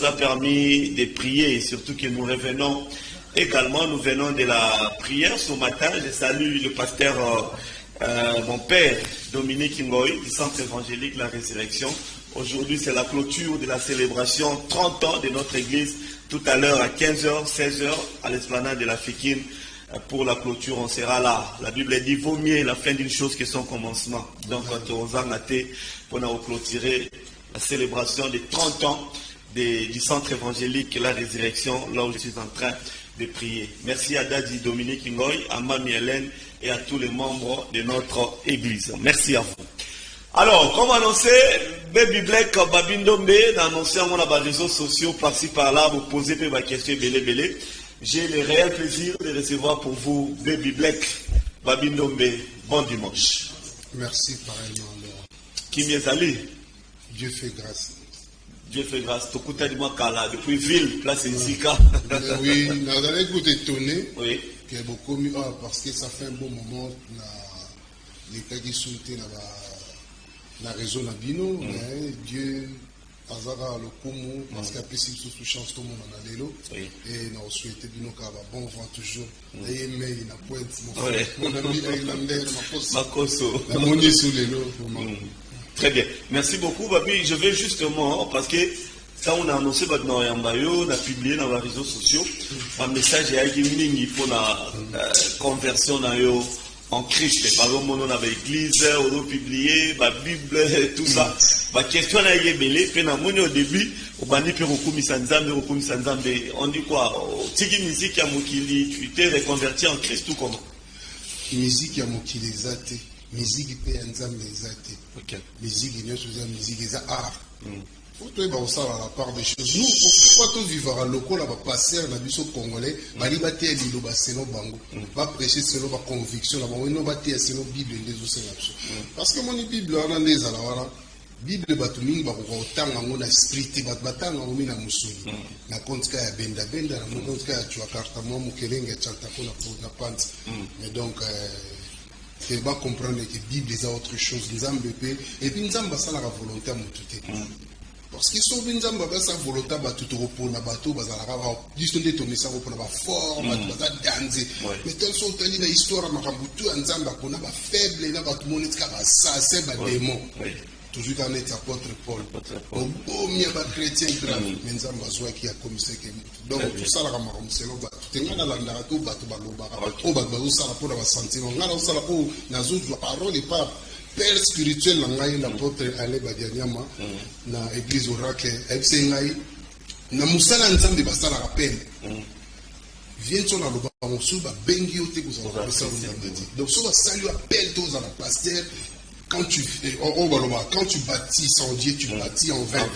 a permis de prier, et surtout que nous revenons également, nous venons de la prière ce matin. Je salue le pasteur, mon père, Dominique Ngoï, du Centre évangélique La Résurrection. Aujourd'hui, c'est la clôture de la célébration 30 ans de notre église. Tout à l'heure, à 15h, 16h, à l'esplanade de la Fékine, pour la clôture, on sera là. La Bible dit, vaut mieux la fin d'une chose que son commencement. Donc, quand on va mater, pour nous clôturer la célébration de 30 ans du Centre évangélique La Résurrection, là où je suis en train de prier. Merci à Daddy Dominique Ngoï, à Mami Hélène et à tous les membres de notre église. Merci à vous. Alors, comme annoncé, Baby Black Babindombe, annoncé à les réseaux sociaux par-ci par-là, vous posez des questions belé. J'ai le réel plaisir de recevoir pour vous Baby Black Babindombe. Bon dimanche. Merci pareillement. Qui m'y est allé? Dieu fait grâce. Dieu fait grâce. Tout le monde est depuis ville, place Zika. Oui, nous allons être étonnés. Oui. Beaucoup mieux parce que ça fait un bon moment. L'État qui soutient la raison de Bino. Dieu. Azara le Koumou, parce qu'après si vous sous chance tout le monde en a l'élo, et nous souhaitons bien qu'on va bon vent toujours. Et mais il n'a point mon ami il a ma koso, la monnaie sous l'élo. Très bien, merci beaucoup Babi. Je vais justement parce que ça on a annoncé maintenant on a publié dans les réseaux sociaux un message et il faut la conversion dans en Christ. Par exemple, on a l'église, on a publié, la Bible, tout ça. La question est belée, puis au début, on a dit que on dit quoi? Tiki musique à Mokili, tu t'es reconverti en Christ ou comment? Musique à Mokili, zate. Musique peut ensemble zate. Musique, il y a musique, il y a art. Faut que ça à la part des choses. Nous, pourquoi tout vivre à local, va passer à la congolais, va libérer l'île, va selon Bango, va prêcher selon ma conviction, va bâtir selon Bible et les autres. Parce que mon Bible, on a des alors, Bible batuming ba ko tanga ngona spirit batanga ngomina musuli na kontka ya benda na kontka ya chwa karta mo mukelenge chanta ko na pants. Mais donc il va comprendre que Bible est autre chose, Nzambe pe et puis Nzamba ça la volonté à mututé. Parce qu'ils sont bien dans sa volonté à tout repos, na bateau, bazalaka, ils sont détournés ça pour la forme, bazal danser. Mais tels sont tels les histoires, ma rambutu, Nzamba, qu'on a faible, na batu monetka, ça, c'est ba démon. Toujours qu'un est apôtre Paul. Au beau mieux ba chrétien grave, mais Nzamba soit qui a commis ce que. Donc tout ça la ramaram, c'est le bateau. Tenga na landa tout bateau balobara. Au bateau ça la pour la sentiment. Ngala ça la pour na la parole et pas. Père spirituel l'apôtre Ale Badianyama na église oracle ngai na musala nzambe basala rappel vient sur la loba mosu ba bengi ote ko za donc so ba salut appel tous à la pasteur quand tu bâtis sans Dieu tu bâtis en vain.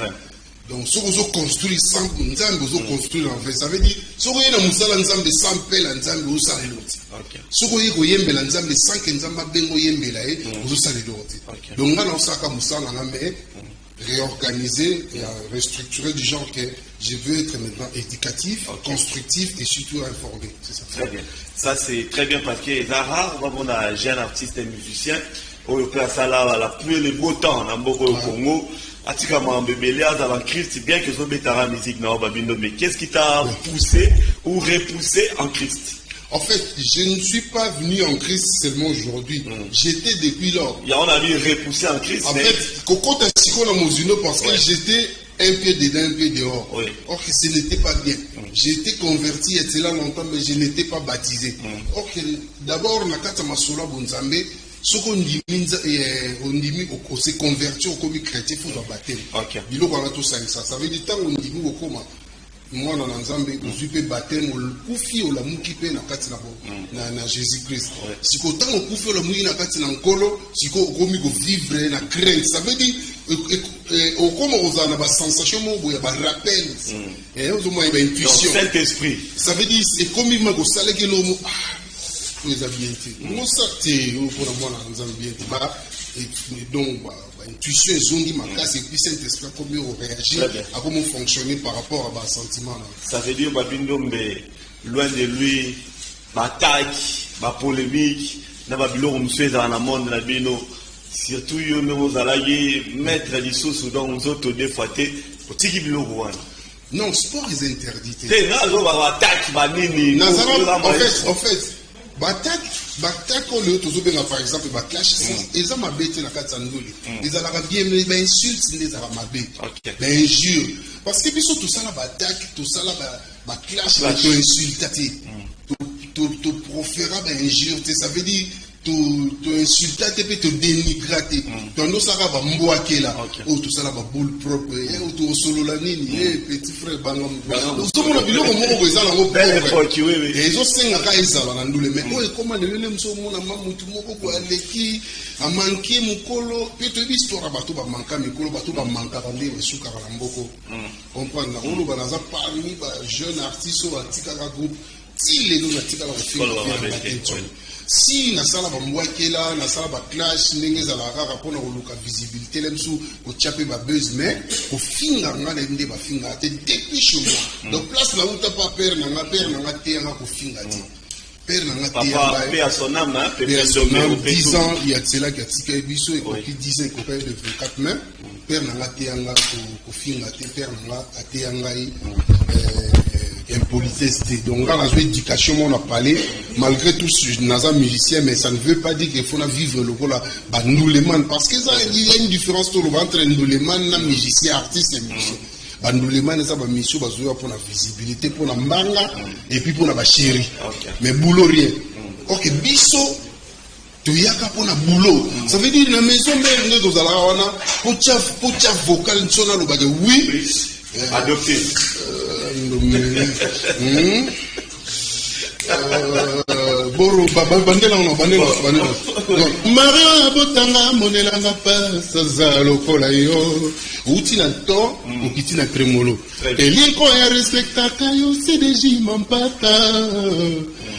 Donc, si vous construisez sans Nzambe, vous construisez en fait. Ça veut dire, si vous avez un Nzambe sans paix, Nzambe, vous savez l'autre. Si vous avez un Nzambe sans que Nzambe bengo yembe là, vous savez l'autre. Donc, là, on a Moussala, mais réorganiser, restructurer du genre que je veux être maintenant éducatif, constructif et surtout informé. C'est ça. Très bien. Ça, c'est très bien parce que Zara, on a un jeune artiste et musicien, au place à la pluie et le beau temps, dans le Congo. Atika Mambébélé, avant Christ, bien que ce soit la musique, mais qu'est-ce qui t'a poussé ou repoussé en Christ? En fait, je ne suis pas venu en Christ seulement aujourd'hui. J'étais depuis lors. On a dit repoussé en Christ. En fait, Coco Tassiko Mozino, parce que j'étais un pied dedans, un pied dehors. Or, ce n'était pas bien. J'ai été converti, et là longtemps, mais je n'étais pas baptisé. Or, d'abord, Nakata Masola Bonzambe, ce qu'on dit, on s'est converti au commis chrétien, il faut la baptême. Ça veut dire, tant on dit, moi, dans l'ensemble, je suis baptême, on koufi, on l'a moukipe, na Jésus-Christ. Si qu'on tant on koufi, on l'a mouki, na kati na nkolo, si qu'on commis vivre, na crainte. Ça veut dire, au comme on a une sensation, il y a un rappel, il y a une intuition. Saint-Esprit. Ça veut dire, c'est comme il m'a dit, ça veut dire, les habiletés. Moi, ça, c'est pour moi, dans les habiletés. Et donc, intuition, ils ont dit, ma casse, et puis Saint-Esprit, comment on réagit, à comment fonctionner par rapport à un sentiment. Ça veut dire, Babindombe, loin de lui, bataille, polémique, n'a pas bilo, on se dans le monde, la bino, surtout, nous allons mettre les sous dans nos autres défaités, au tiki bilo, Non, sport est interdit. En fait, batak oyo tozobenga par exemple baclash eza mabe te na kati ya ndoli ezalaka bien mais bainsulte nde ezalaka mabe bainjure parce que biso tosala batak tosala baclash toinsulta te toprofera bainjure te, ça veut dire insulta te mpe todénigra te tondosaka bambwakela oyo tosala baboule propre tosolola nini petit frère ozomona biloko moko ko eza nango propre ezosengaka ezala na ndule mais oyo ekoma lelele moso omona mamutu moko ko aleki amanke mokolo mpe toyebi histoire ya bato bamanka mikolo bato bamankaka nde esukaka na mboko comprendre nakoloba naza parmi bajeune artiste oyo atikaka groupe ti lelo natikaka kofinga si nasala bambwakela nasala baclash ndenge ezalaka kaka mpona koluka visibilité le mosu kotia mpe babuse mais kofinga nga nde bafinga te depuis chez moi donc place nauta pa pere nanga teyanga kofinga te pere nanga teyanga 10 ans ya tselaki atika biso ekoki 10 ans ekokai de 24 mai pere nanga teyanga kofinga te pere nanga ateyanga impolitesse. Donc, dans la éducation, on a parlé, malgré tout, je suis un musicien, mais ça ne veut pas dire qu'il faut vivre le rôle à Ndouleman, parce qu'il y a une différence entre Ndouleman, musicien, artiste et musicien. Ndouleman, ça va mission pour la visibilité, pour la manga, et puis pour la chérie. Mais boulot, rien. Ok, biso, tu y a qu'à pour la boulot. Ça veut dire, la maison, mais nous allons pour ta vocal, oui. Adopté. Boro bandela Maria botanga monelanga pasa za lokola yo uti na to ukiti na tremolo eliko ya respectaka yo CDJ mampata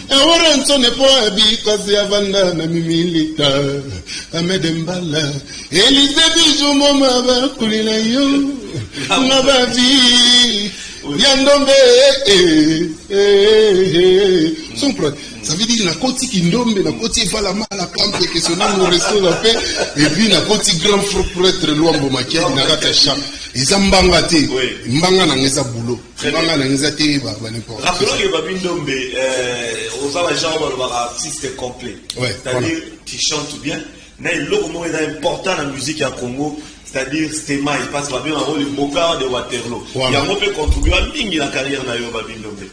ora ntone po abikazi avanda na mimilita amedembala Elizabeth Jumoma ba kulila yo ngabavi Yandombe, ça veut dire la côte qui ndombe, la côte qui va la mal à camper, que son nom resto la paix, et puis la côte qui grand prêtre loin bomakia, il n'a pas chat. Ils ont bangate, mbanga na ngeza boulot, mbanga na ngeza te ba n'importe. Rappelons que Babi Ndombe, aux agents artiste complet. C'est-à-dire qui chante bien, mais l'autre mot est important dans la musique à Congo. C'est-à-dire, Stéma, il passe bien un rôle de Bokar de Waterloo. Il y a un peu contribué à la carrière de Babi Ndombe.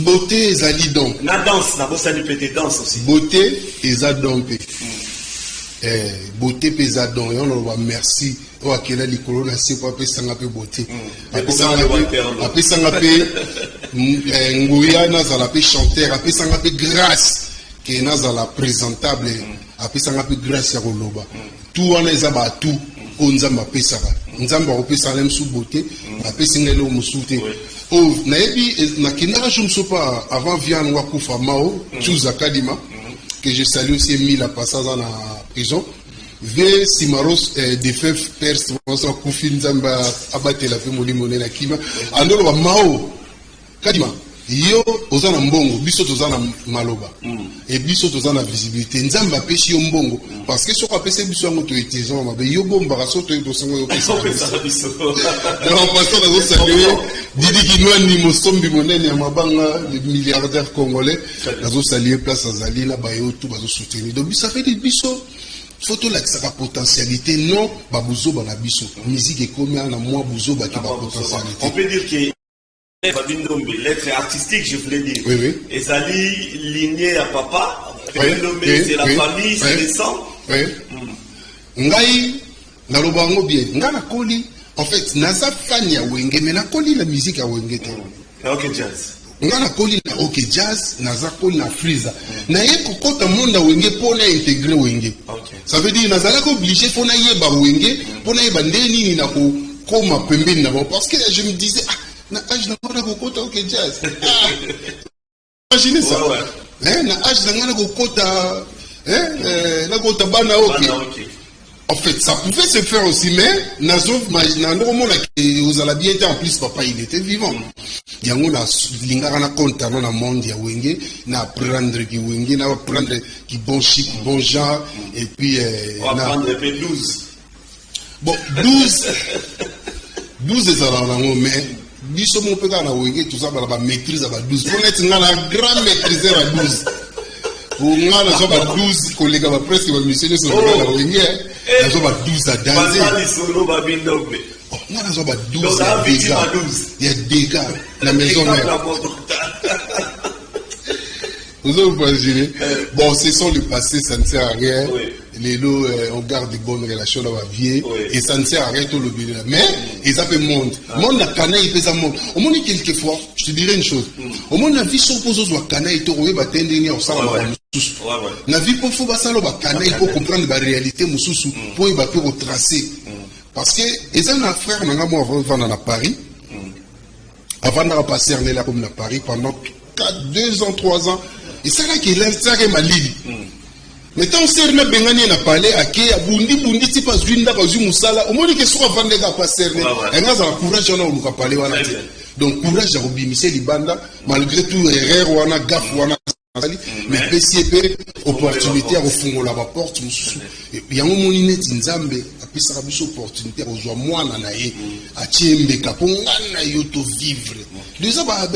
Beauté et Zadidon. La danse, la bossa du pété danse aussi. Beauté et Zadon. Beauté et Zadon. On va merci. Oh, akela likolo na se pa pesa nga pe beauté. Apesa nga pe ngoya na za la pe chanteur, apesa nga pe grâce que na za la présentable, apesa nga pe grâce ya koloba. Tout wana eza ba tout. Nzamba pesaka nzamba opesa lem sous beauté apesi ngelo musute oh naebi nakindaka jumsopa avant vian wakufa mao chuza kadima que je salue aussi Mila passage en prison ve simaros de fef perse on kufi nzamba abatela pe molimo na kima andolo ba mao kadima yo ozana mbongo biso tozana maloba et biso tozana visibilité nzamba peshi yo mbongo parce que soko apese biso yango to etizon mabe yo bomba raso to sango yo pesa biso donc pasteur nazo saluer Didi Kinwani mosombi monene ya mabanga le milliardaire congolais nazo saluer place azali na bayo tout bazo soutenir donc ça fait biso photo la potentialité non babuzo bana biso musique ekomi na moi buzo ba ki ba potentialité on peut dire que Babi Ndombe, l'être artistique, je voulais dire. Oui. Et ça lit ligné à papa. Babi Ndombe, c'est la famille, c'est le sang. Ngai, na lobango bien. Nga na koli, en fait, naza fan ya wenge, mais na koli la musique à wenge te. Ok jazz. Nga na koli na ok jazz, naza koli na freeza. Na ye kokota monde wenge pour na intégrer wenge. Ça veut dire naza la obligé pour na yeba wenge, pour na yeba ndeni na ko koma pembeni na bon parce que je me disais na âge na ngana kokota ok jazz. Imaginez ça. Na âge na ngana kokota na kota bana ok. En fait, ça pouvait se faire aussi, mais Nazov, vous allez bien en plus, papa, il était vivant. Il y a un compte dans le monde, il y a Wenge, na prendre qui Wenge, na prendre qui bon chic, bon genre, et puis. On va prendre un peu 12. Bon, 12 est à la mais biso mon peka na wenge tout ça ba maîtrise ba 12 pour être na grand maîtriseur à 12 pour nga na so ba 12 collègue ba presque ba missionnaire sur la wenge na so ba 12 à danser pas solo ba bindobe nga na so ba 12 à dégâts il y a dégâts la maison mère. Vous avez imaginé? Bon, ce sont le passé, ça ne sert à rien. Oui. Les lots, on garde de bonnes relations dans la vie. Oui. Et ça ne sert à rien tout le but. Mais, ils appellent monde. Monde na canaille, il fait ça monde. Au monde, quelquefois, je te dirais une chose. Au monde, la vie s'oppose aux canaille, il te roule, bah, t'es au salon, la vie pour faut ça, le canaille, pour comprendre la réalité, moussou, pour y battre au tracé. Parce que, ils ont un frère, moi, avant à Paris. Avant de passer là comme à Paris pendant 2 ans, 3 ans. Et ça là qui est ça qui est malade. Mais tant que c'est na bengani na parler à qui bundi ti pas zwinda ba musala au moins que soit vendre ka passer et nga za courage na uluka parler wana. Donc courage à obimisa libanda malgré tout erreur wana gaf wana mais PCP opportunité à refungola ba porte mususu. Il y a un moment neti nzambe apesa ka biso opportunité ozwa mwana na ye a tiembe ka pongana yo to vivre. Déjà ba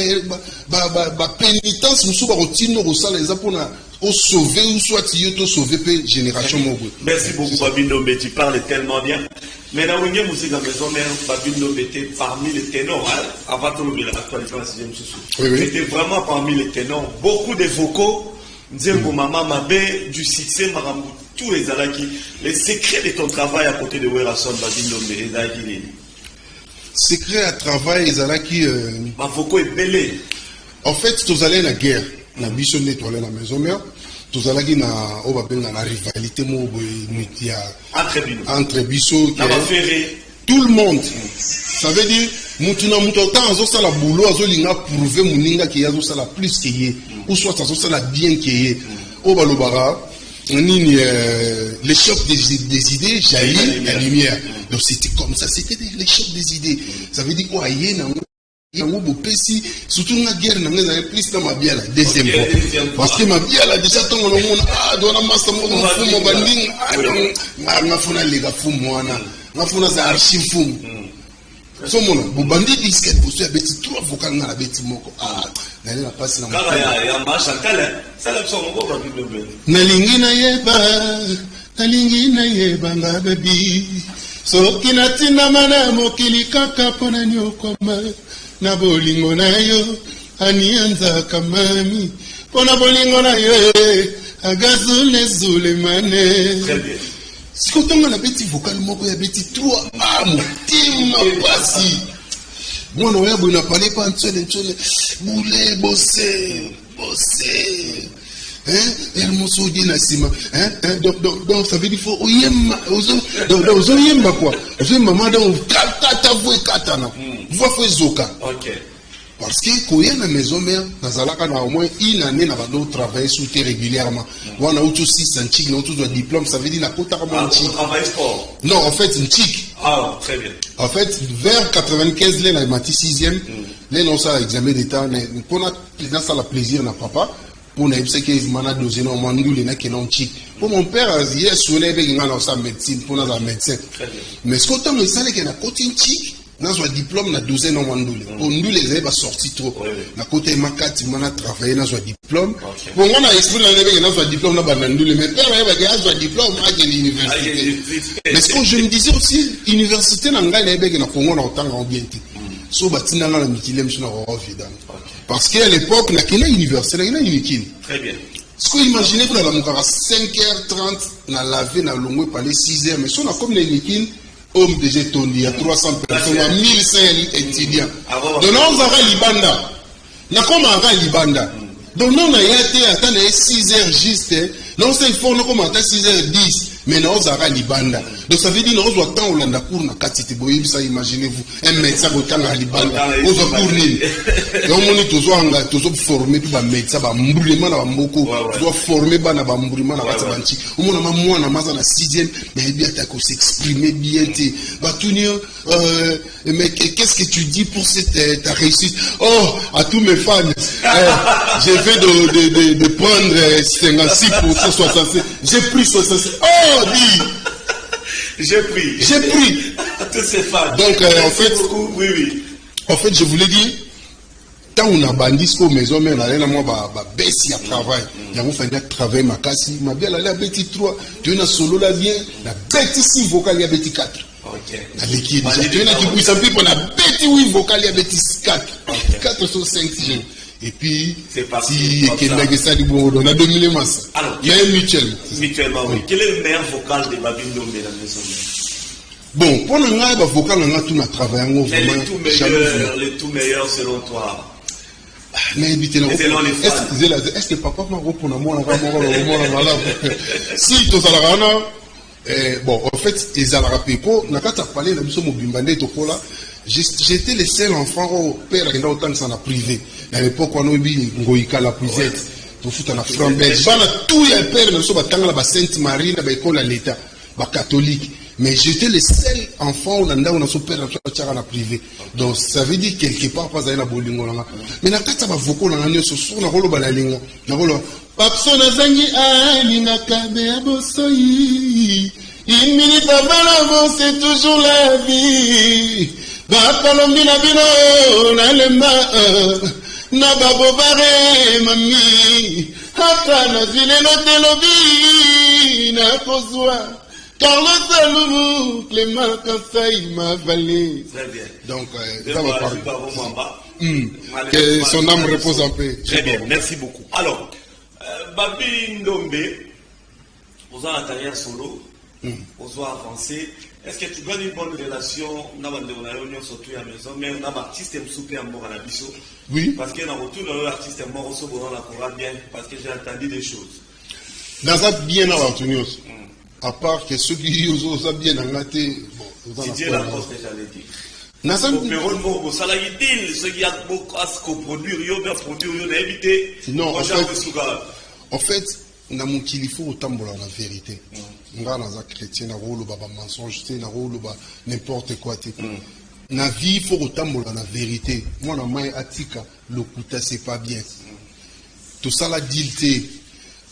pénitence mususu ba rotino rosala eza pona au sauver ou soit yo to sauver pe génération mogo. Merci beaucoup Babindo, tu parles tellement bien. Mais là où il y a musique à maison mère Babindo était parmi les ténors avant tout le l'actualité la 6e sous. Était vraiment parmi les ténors, beaucoup de vocaux. Nzembo Mama Mabé, du succès, Maramou, tous les alaki. Les secrets de ton travail à côté de Werason, Babindo, mais secret à travail, les alaki. Ma vocaux est belé. En fait, tous allés la guerre, la mission nettoyer la maison mère. Tous allés na la rivalité entre biso. Tout le monde. Ça veut dire, Moutuna Moutota, ça la boulot, Azolinga prouver Mouninga qui a ça la plus qu'il y ait, ou soit ça la bien qu'il y ait. Au Balobara, les chocs des idées jaillit la lumière. Donc c'était comme ça, c'était les chocs des idées. Ça veut dire quoi, surtout la guerre, on a plus dans ma biala, deuxième fois. Parce que ma biala, déjà, tant on a dans la masse, on a fait mon banding, on a fait les gars fou, on a fait les archives fou. So mona bubandi disket boso ya beti 3 vocal na la beti moko na la passe na kala ya masha kala sala songo ko ba bible nalingi na yeba nga baby so kinatina mana mokili kaka pona nyokoma na bolingo na yo anianza kamami pona bolingo na yo agazule mane. Très bien. Si on a un petit vocal, il y a un petit 3 basi. Moi, on a parlé pas de boulet, bosser. Elle m'a dit Nassima. Donc, ça veut dire qu'il faut oyemma. Donc, oyemma quoi. Maman, donc, kata voix katana. Voix fait zoka. Ok. Parce que quand il y a une maison mère, nous avons au moins une année nous travailler sur terre régulièrement. On a aussi 6 centiques, on a tous un diplôme, ça veut dire qu'on a un chic. Non, en fait, une chic. Ah, très bien. En fait, vers 95, là, on a 6e. Là, on a examen d'état. On a le plaisir à papa. Pour nous, c'est que on a dosé, on a un chic. Pour mon père, il y a un médecine, pour nous, un médecin. Mais ce qu'on a, c'est qu'il y a un chic. Dans un diplôme, na 12 ans, on les a sorti trop. Na côté makati, on a travaillé dans un diplôme. Bon, on a expliqué dans un diplôme, mais père, il y a un diplôme à l'université. Mais ce que je me disais aussi, l'université, n'a pas été en Congo, en tant qu'ambiente. So, batina na mitilem, je n'ai pas parce qu'à l'époque, il y a une université, il y a une équipe. Très bien. Ce que vous imaginez, pour la 5h30, on a lavé, on a longué par les 6h, mais si on a comme les équipes, homme déjà tourné, il y a 300 personnes, 1500 étudiants. Donc, on a Libanda. On a comme un Libanda. Donc, on a été à 6 heures juste. Non, c'est fort, on a comme à 6 heures 10. Mais non, on a Libanda. Donc, ça veut dire qu'on doit attendre Hollanda pour la quantité. Ça, imaginez-vous, un médecin qui est à Libanda. On doit tourner. Donc, on est toujours formé pour les médecins, on doit former pour les médecins. On a moins de 6e, mais il y a s'exprimer bien. Mais qu'est-ce que tu dis pour ta réussite? Oh, à tous mes fans, j'ai fait de prendre 56%, 66%. J'ai pris 66%. Oh, dis! J'ai pris. À tous ces fans. Donc, en fait, oui. En fait, je voulais dire, tant on a bandit ce maison, mais on a l'air moi baisser à travail. Il y a un fait travail ma casse, ma belle elle a bêti 3, tu as solo la vient, la bêti 6 vocal il y a bêti 4. OK. La liquide, tu as qui bouge un peu pour la bêti 8 vocal il y a bêti 4. 4 sur 5 si et puis c'est parti. Si quelqu'un ça du bon, on a dominé masse. Alors, mais mutuellement. Mutuellement oui. Quel est le meilleur vocal de Babi Ndombe dans la maison? Bon, pour nous, le vocal, on a tout à travailler. Les tout meilleurs selon toi. Mais selon les fans. Est-ce que papa m'a repris moi si tu as bon, en fait, ils ont rappelé pour n'a qu'à parler la mission mobimbandé to là. J'étais le seul enfant au père qui n'a autant que ça n'a privé. À l'époque, on a eu Ngoïka la prisette. Pour foutre en Afrique belge. Bana tout les pères ne sont pas tant la Sainte Marie, la école à l'État, la catholique. Mais j'étais le seul enfant où on a son père en privé. Donc ça veut dire quelque part pas à la bolingo. Mais na kata ba voko na nyo so na holo balalinga. Na holo papso na zangi ali na kabe abosoi. Imilita balabo c'est toujours la vie. Va palombi na bino na lemba na babo bare mami. Hata na zile no telobi na kozwa. Carlos Salomou, Clément Kansai m'a valé. Très bien. Donc, ça va parler. Que son âme repose en paix. Très bien, merci beaucoup. Alors, Babi Ndombe, vous avez la carrière solo, vous avez avancé. Est-ce que tu gagnes une bonne relation? On a surtout à la maison, mais on a un artiste qui est mort à la biso. Oui. Parce qu'il y a un retour de l'artiste mort au second, on la bien, parce que j'ai entendu des choses. Dans ça, bien à l'Antonios. À part que ceux qui ont bien engagé, bon, Didier Lacoste, j'allais dire. Non, en fait, na mon qu'il faut autant la vérité. Nga na za chrétien na rolo ba mensonge, na rolo ba n'importe quoi te. Na vie faut autant la vérité. Moi na mai atika lokuta c'est pas bien. Tout ça la dilté.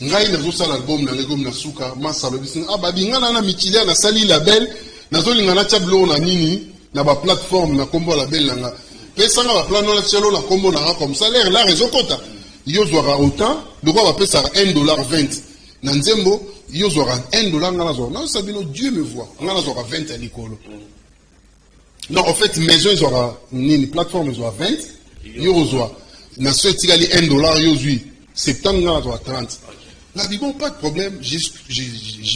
Ngai na zo sala album na legom na suka masalo bisin ababi ngana na mikilia na sali label na zo linga na tablo na nini na ba plateforme na kombo label nga pesa nga ba plan na chelo na kombo na comme ça l'air la réseau kota yo zora autant de quoi va pesa $1.20 na nzembo yo zora $1 ngana zo na sabino Dieu me voit ngana zora 20 à l'école. Non en fait maison zora nini plateforme zora 20 yo zora na souhaiti gali $1 yo zui 70 ngana zora 30. Là, dit bon, pas de problème, j'ai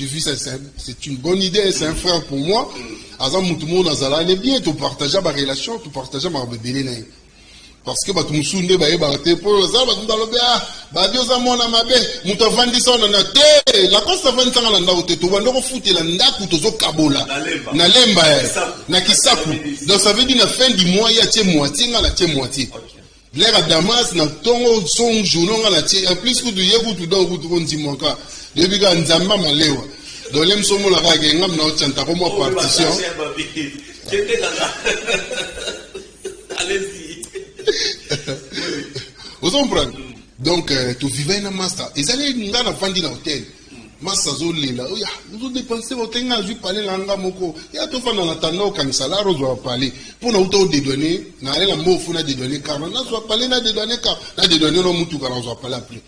vu ça, c'est une bonne idée, c'est un frère pour moi. Azam Moutoumou Nazala, il est bien, tu partages ma relation, tu partages ma bébé. Parce que tu me souviens, tu pour ça, tu as dit, la cause de 20 ans, tu vas nous foutre la ndaku, tu vas kabola. Na lemba, na kisaku. Donc ça veut dire, la fin du mois, il y a moitié, il y a moitié. L'air à Damas, na tongo son journaux à la tienne, en plus que tu y es tout dans le route de Monka. Depuis que Nzamba Malewa. Dans l'aime son mot la rague, ngam na ochanta comme partition. Allez-y. Vous comprenez? Donc, tu vivais dans Masta. Ils allaient dans la fin d'un hôtel. Massa Zolela, vous dépensez votre temps, je parler l'anga moko. Il y a tout fait dans la tano quand ça là, on va parler. Pour nous auto dédonner, n'a rien à mot, faut n'a dédonner car on doit parler n'a dédonner car n'a dédonner non mutu car on doit parler après.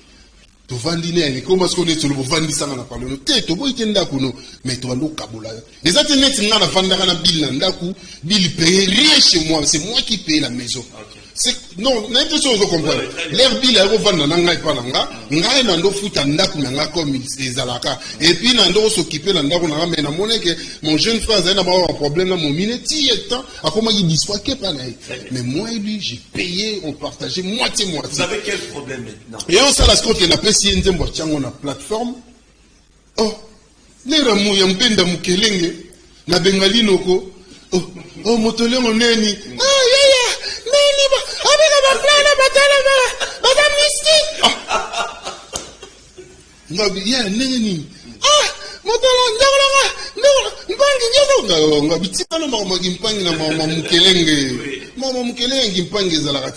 Tu vendiner, comment est-ce qu'on est sur le vendre ça n'a parlé. Tu tu bois tenda kuno, mais tu vas nous kabola. Les autres net n'a la vendre na bill n'daku, bill paye rien chez moi, c'est moi qui paye la maison. Non, n'importe chose, vous comprenez. L'air bill est revenu dans l'angai pas l'anga, n'gai n'ando fouta n'daku n'anga comme les alaka. Et puis n'ando s'occuper n'daku n'anga, mais n'a monnaie que mon jeune frère n'a pas un problème là, mon minetti est temps, à comment il dit soit qu'il pas naïf. Mais moi et lui, j'ai payé, on partageait moitié. Vous avez quel problème maintenant? Et on s'est la scotte, il a payé si on a une plateforme. Oh, les ramou, il y a un peu de moukelenge, na bengali noko. Oh, motolé on neni. Ah, yeah, nini. Ah, motolo ndolo mpangi nga bitika na mama mpangi na mama mukelenge. Mama mukelenge mpangi za la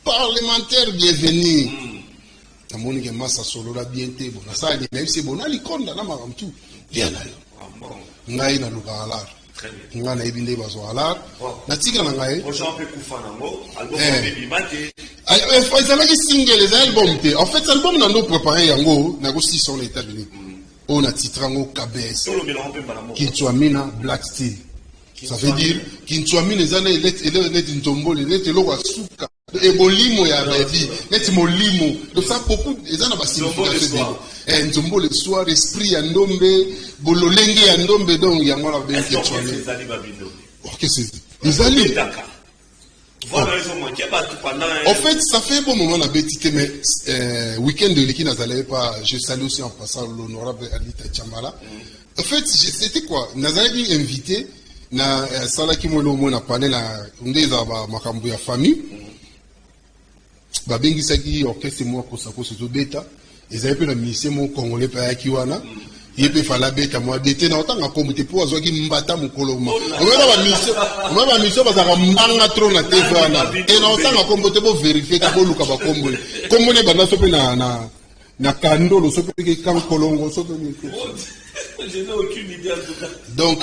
parlementaire bienvenue. Na moni ke massa solo la bienté bon. Na ça ni c'est bon, ali konda na maramtu. Bien là. Ngai na lukala. Très bien. nga na ebinde bazo ala na tika na ngai prochain peu kufana ngo album baby mate ezalaki single eza album te en fait album na ndo préparé yango na go 6 ans les États-Unis on a titre yango KBS Kintuamina Black Steel ça veut dire Kintuamina ezana let ntombole let loko suka et bolimo ya revi net molimo donc ça beaucoup ezana ba signification ntombo le soir esprit ya ndombe bololenge ya ndombe donc yango la ben Kintuamina OK c'est ezali en fait, ça fait un bon moment à Bétité, mais week-end de l'équipe n'azalait pas. Je salue aussi en passant l'honorable Alita Chamala. En fait, c'était quoi? N'azalait invité, na sala qui m'a na parlé na ndeza ba makambo ya famille. Ba bengi saki orchestre moi ko sako so beta. Ils avaient peu la mission mon congolais pa kiwana. Il peut faire la bête à moi d'été na autant comme te pour azoki mbata mukolo ma on va mission parce que mbanga trop na te bana et na autant comme te pour vérifier ka boluka ba kombo comme ne bana sope na kando lo sope ke kan kolongo sope ni je n'ai aucune idée en tout cas donc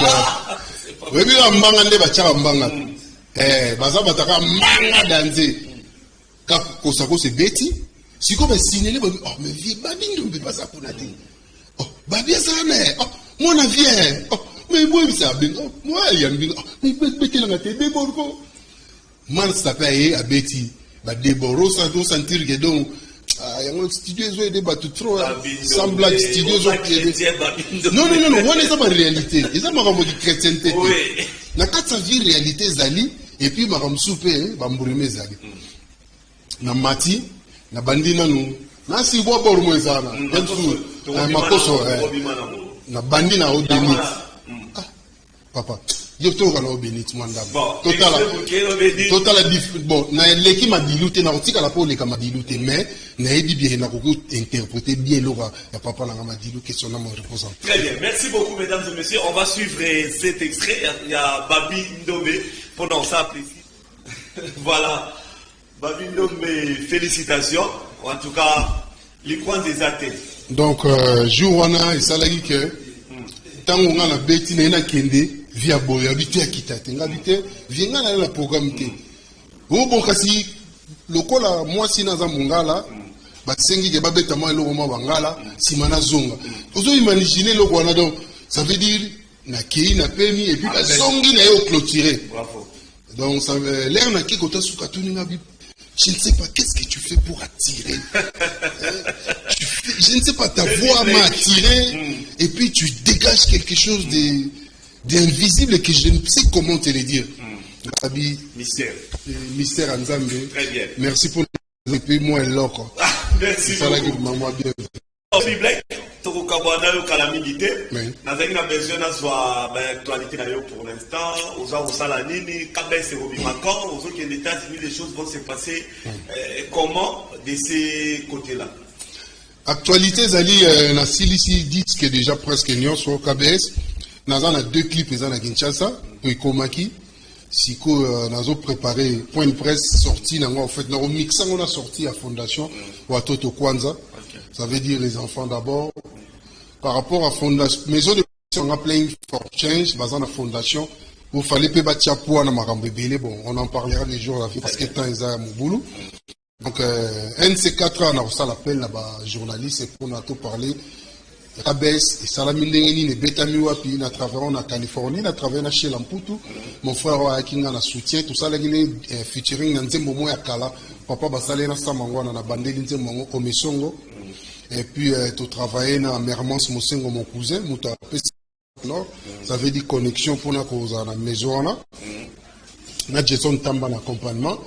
oui bien mbanga nde ba cha mbanga baza bataka mbanga danze ka ko sako se beti siko ba signaler oh mais vie babindu mbe pas ça pour na te oh babia sana oh mon avion oh mais moi ça bien oh moi il y a bien oh mais betela ngate deborko man ça paye à beti ba deboro ça doit sentir que donc il y a un studio zo de ba tout trop semblable studio zo non on est ça en réalité et ça m'a rendu chrétienté na katsa vie réalité zali et puis m'a ramsoupe ba mburime zali na mati na bandina nu na si bo bor mo ezana makoso na bandi na obénit papa yo to kana obénit mwanda total bon na leki madiluté na otika la po leka madiluté mais na ebi bien na ko interpréter bien lora ya papa na madilu question na mon reposant. Très bien, merci beaucoup mesdames et messieurs, on va suivre cet extrait, il y a Babi Ndombe pendant ça précis. Voilà. Babi Ndombe, félicitations. En tout cas, les coins des athées. Donc, Jouana et Salagi que tant on a la bêtise, on a kende via boy habité à Kitate, habité vient dans la programme T. Bon kasi lokola moi si naza mungala basengi ke babeta moi lo ma bangala simana zonga. Ozo imaginer lo wana donc ça veut dire na kei na pemi et puis la songi na yo clôturer. Bravo. Donc ça l'air na ki kota suka tuninga bi. Je ne sais pas qu'est-ce que tu fais pour attirer. Je ne sais pas, ta voix m'a attiré et puis tu dégages quelque chose d'invisible que je ne sais comment te le dire. Mystère. Mystère Nzambe. Très bien. Merci pour le pays moi et l'or. Merci beaucoup. tokokabwana yo kala mingi te nazali na besoin nazwa actualité na yo pour l'instant oza kosala nini kabese kobima quand ozokende États-Unis les choses vont se passer comment de ces côtés là actualité ezali na silisi disque déjà presque nyonso KBS naza na deux clips eza na Kinshasa ekomaki siko nazo préparé point de presse sorti nango en fait na mixa on a sorti à fondation Watoto Kwanza. Ça veut dire les enfants d'abord. Par rapport à fondation, maison de on a plein for change, basant la fondation. Vous fallait pas battre pour na marambebele. Bon, on en parlera les jours parce que temps ils ont mon boulot. Donc NC4 on a reçu l'appel là-bas journaliste pour nous tout parler. KBS et Salamindengeni ne betami wapi na travers en Californie, na travers na chez Lamputu. Mon frère a kinga na soutien tout ça là featuring na nzembo mo ya kala. Papa basale na samangwana na bandeli nzembo ngo Komisongo. Et puis, tu travailles dans Mermans Mosengo, mon cousin, ça veut dire connexion pour la cause à la maison. Na Jason Tamba en accompagnement.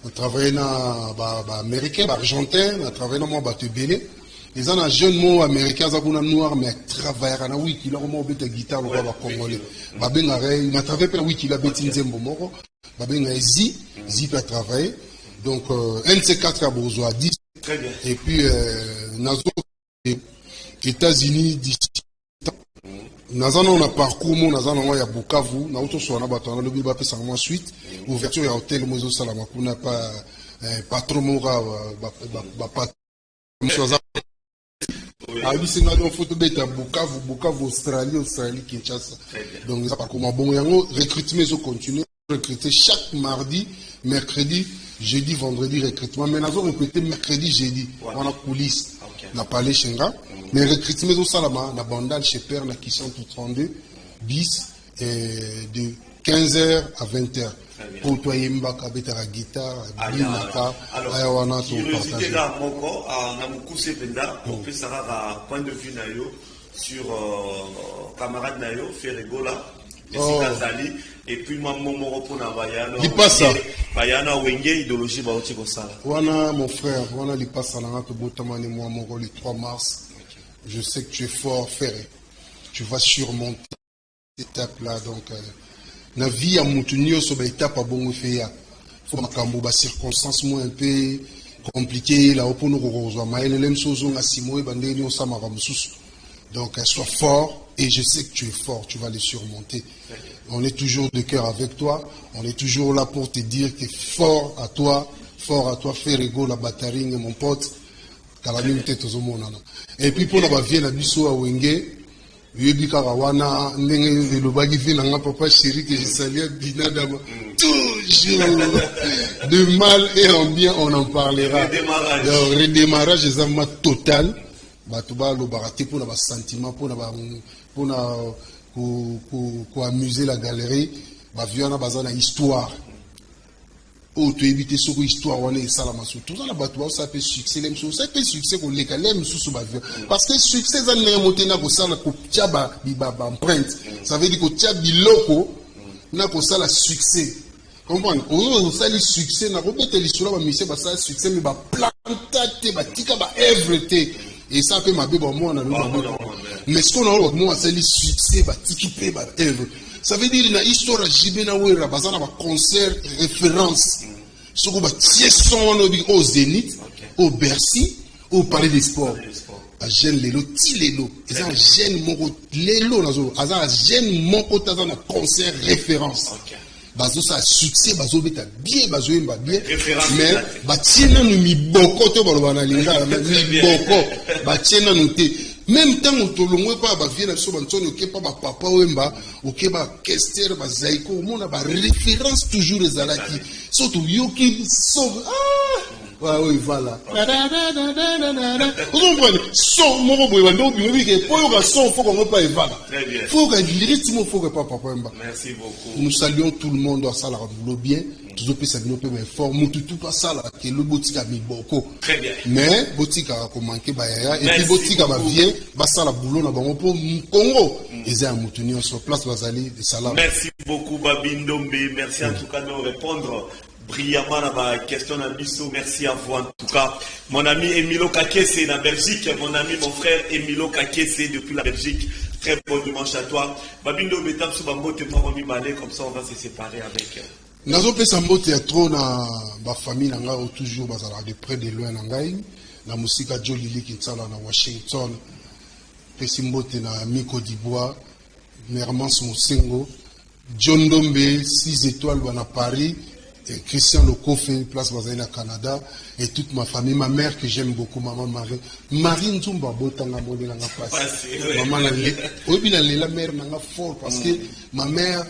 On travaille dans Américain, Argentin, on travaille dans mon bateau Béné. Les gens, jeunes mots américains, ils sont noirs, mais travaillent dans oui, qui leur ont bête guitare, ou va congolais. Babin arrête, on travaille pas oui, qui l'a bête Nzembo Moro. Babin a Zi peut travailler. Donc, NC4 a besoin 10. Très bien. Et puis, nazo États-Unis d'ici. Nazana on a parcours mon nazana on ya Bukavu na auto so na bato na lobi ba pesa moi suite ouverture ya hôtel mozo salama kuna pas patron mora ba abi c'est na donc photo beta Bukavu Australie Kinshasa. Donc ça par comment bon yango recrutement ils continuer recruter chaque mardi, mercredi, jeudi, vendredi recrutement mais nazo recruter mercredi, jeudi. On a coulisses. Na palais Chenga mais recrutement au salama na bandal chez Père na Kishan 32 bis de 15h à 20h. Pour toi, Mbaka, Betara guitare, Binaka, Ayawana, tout partager. Là, Moko, na Moukouse Penda, on peut savoir un point de vue nayo sur camarade nayo, Ferregola, et puis moi, mon repos na Bayana. Lipasa. Bayana, Wenge, idéologie, Baochi Kosala. Wana, mon frère, Wana Lipasa, Nanga, Botamane, moi, mon rôle, le 3 mars. Je sais que tu es fort, Ferré. Tu vas surmonter cette étape-là, donc. Na vie ya mutu nyonso ba étape bongo feya faut makambo ba circonstances moins un peu compliquées là pour nous rejoindre maele lem sozo na simoe bandeni osama ba mususu donc sois fort et je sais que tu es fort, tu vas les surmonter. On est toujours de cœur avec toi, on est toujours là pour te dire que fort à toi Ferrego la bataring mon pote kalami tete ozomona. Et puis pour la vie la biso a wenge Yebi Karawana, Nenge le Bagifin, un papa chéri que je salue, Binadama, toujours de mal et en bien, on en parlera. Le redémarrage est un total. Batuba le baraté pour le sentiment, pour amuser la galerie. Baviana bazana histoire. Oh, tu évites ce que l'histoire on est salamassou. Tout ça, la bataille, ça fait succès, l'aime sous, ça fait succès qu'on les calme sous bavio. Parce que succès, ça n'est monté n'a que ça, n'a que tiaba, bibaba, empreinte. Ça veut dire que tiaba, biloko, n'a que ça, la succès. Comprends? On a le succès, n'a pas été l'histoire, mais c'est pas ça, succès, mais bah, plantate, bah, tika, bah, everything. Et ça peut m'aber, bah, moi, on a le mais ce qu'on a, moi, c'est le succès, bah, tiki, bah, everything. Ça veut dire qu'il y a une histoire à Jibena Ouera, il y a un concert référence. Ce qu'on va tirer son au Zénith, au Bercy, au Palais des Sports. À Jeune Lelo, Tilelo. Il y a un jeune Moko, Lelo, il y a un jeune Moko, il y a un concert référence. Bazo ça succès, bazo beta bien, bazo yemba bien. Mais batiena nous mi boko to balobana linga, mi boko batiena nous te. Même temps on tolongwe pas ba viena so bantsoni oké pas ba papa wemba, oké ba kester ba zaiko, on a ba référence toujours les alaki. Surtout yoki sauve. Ah oui, voilà. Vous comprenez? Son, mon boy, on doit dire que pour le son, il faut qu'on pas évaluer. Il faut que le rythme, il faut que papa. Merci beaucoup. Nous saluons tout le monde dans la salle à boulot bien. Tous les pays s'habillent peu fort. Nous tout pas ça là, que le boutique a mis beaucoup. Très bien. Mais boutique a manqué bayaya et puis boutique a bien, bah ça la boulot là, bon pour Congo. Ils ont maintenu sur place, Bazali, des salades. Merci beaucoup, Babindombe. Merci en tout cas de nous répondre brillamment à ma question d'Abisso. Merci à vous en tout cas. Mon ami Emilo Kakese de Belgique, mon ami, mon frère Emilo Kakese depuis la Belgique. Très bon dimanche à toi. Babindombe, tape sur ma moto, comme ça on va se séparer avec. Nazo pesa mbote ya trop na ba famille na nga toujours bazala de près de loin na ngai na musika Jolili Kinsala na Washington pesi mbote na Miko Dibois Mermans Mosengo John Dombe 6 étoiles na Paris et Christian Lokofe place bazali na Canada et toute ma famille, ma mère que j'aime beaucoup, maman Marie Nzumba botanga moni na nga passe maman na obi na la mère na nga fort parce que ma mère.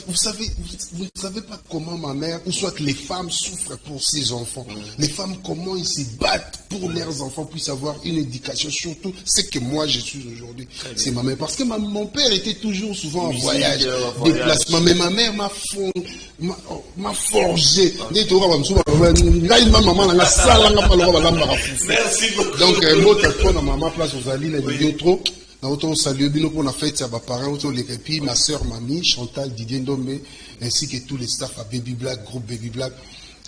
Vous ne savez pas comment ma mère, ou soit que les femmes souffrent pour ses enfants. Les femmes, comment ils se battent pour leurs enfants puissent avoir une éducation. Surtout, c'est que moi je suis aujourd'hui. C'est ma mère. Parce que mon père était toujours souvent en voyage, déplacement. Mais ma mère m'a forgé. Merci beaucoup. Donc, moi, tu as maman place aux alliés, la vidéo trop. Nous saluons bien pour la fête à mes parents, puis ma soeur, mamie, Chantal, Didier Ndombe, ainsi que tous les staffs à Baby Black, groupe Baby Black.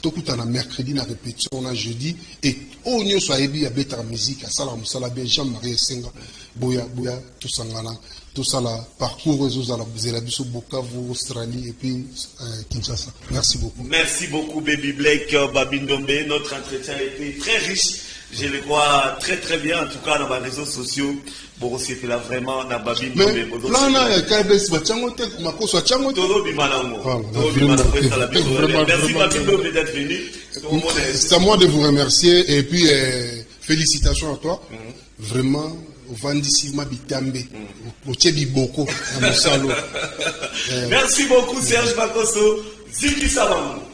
Tout le mercredi, la répétition, on a jeudi. Et au niveau soit ébi à Bétar Musique, à Salam Salabé, Jean-Marie Senga, Boya, tout ça, tout ça, parcours, réseaux à la Zélabiso, Bukavu, Australie, et puis Kinshasa. Merci beaucoup. Merci beaucoup, Baby Black, Babindombe. Notre entretien a été très riche. Je le vois très très bien, en tout cas dans les réseaux sociaux. Bon, c'était là vraiment dans Babine. Mais là, on a KBS, merci Babine d'être venu. C'est à moi de vous remercier et puis félicitations à toi. vraiment ovandisi mabitambe otie biboko na mosalo. Merci beaucoup Serge Bakoso. Ziki Sabango.